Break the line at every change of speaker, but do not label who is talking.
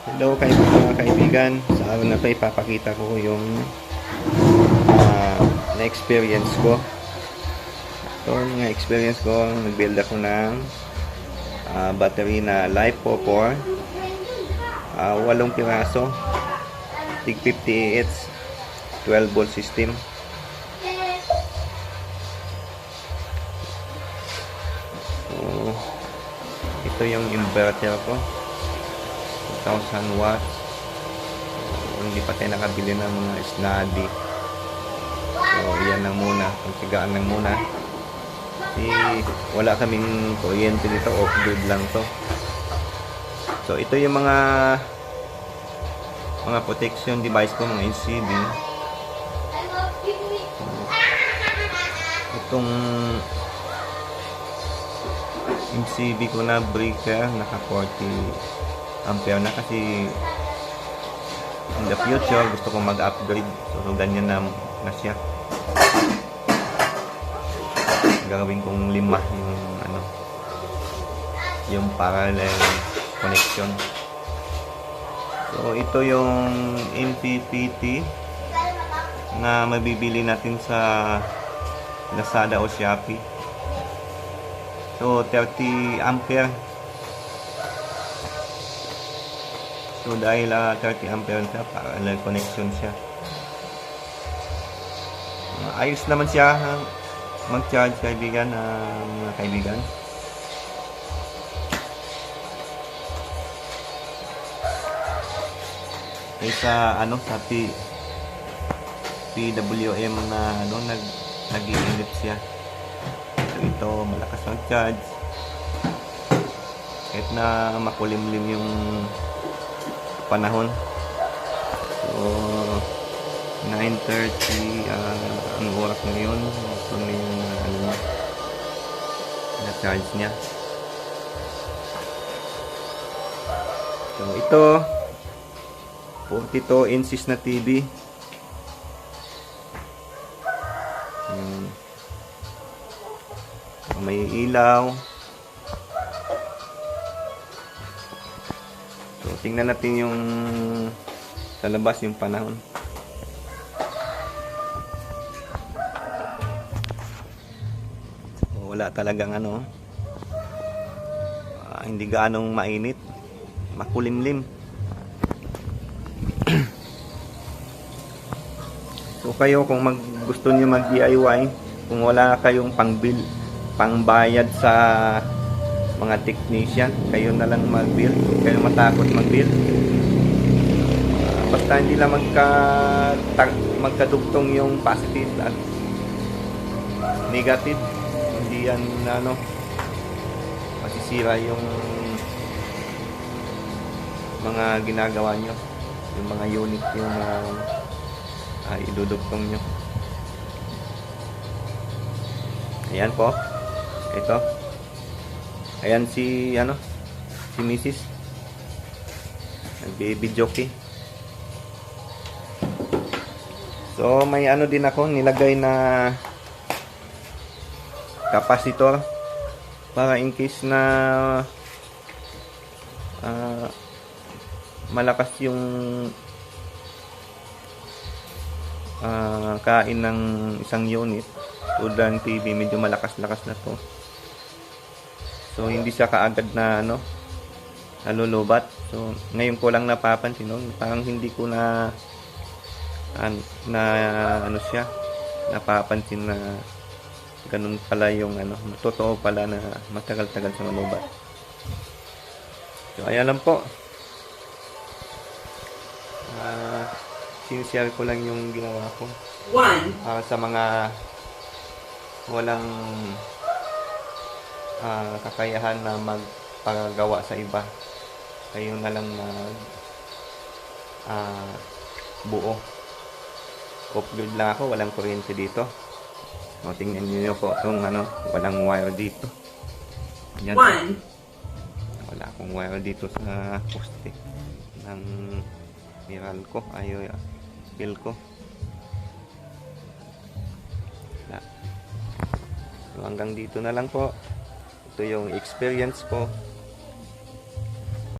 Hello kayo mga kaibigan. Sa araw na ito ipapakita ko yung na-experience ko. Ito mga experience ko, nag-build ako ng battery na LiPo4 8 piraso tig 50 AH 12 volt system. So ito yung inverter ko, 2,000 watts. Hindi pa tayo nakabili ng mga snadi. So yan lang muna, pagtigaan lang muna. Wala kaming kuryente dito, off-grid lang to. So ito yung mga protection device ko, mga LCD. Itong MCB ko na breaker, naka 40 ampere na kasi in the future gusto kong mag-upgrade. So ganyan na siya. Gagawin kong 5 yung parallel connection. So ito yung MPPT na mabibili natin sa Lazada o Shopee. So 30 ampere. So dahil 30 ampere siya, parallel connection siya. Ayos naman siya mag-charge kaibigan, mga kaibigan. Sa sa PWM na nag-iinit siya. So ito malakas mag-charge kahit na makulimlim yung panahon. So 9:30 ang oras ngayon. Ito na yung na-charge niya. So ito 42 inches na TV. May ilaw. So tingnan natin yung sa labas yung panahon. So, wala talagang hindi gaanong mainit, makulimlim. So kayo kung gusto niyo mag DIY, kung wala kayong pangbayad sa mga technician, kayo na lang mag-build. Kayo matakot mag-build. Basta hindi lang magkadugtong yung positive at negative. Hindi yan masisira yung mga ginagawa nyo, yung mga unit yung idudugtong nyo. Ayan po. Ito. Ayan si Mrs. Nag-video-key. So may din ako nilagay na capacitor para in case na malakas yung kain ng isang unit. Tulad ng TV, medyo malakas-lakas na to. So hindi siya kaagad na nalulubat. So ngayon ko lang napapansin, parang hindi ko na siya napapansin na ganun pala yung totoo pala na matagal-tagal sa malubat. So ayan lang po. Sinishare ko lang yung ginawa ko. Sa mga walang kakayahan na magpagawa sa iba, kayo na lang buo. Off-grid lang ako, walang kuryente dito. O, tingnan niyo po itong walang wire dito. Yan. Wala akong wire dito sa poste ng miral ko, bill ko. So hanggang dito na lang po. Ito yung experience ko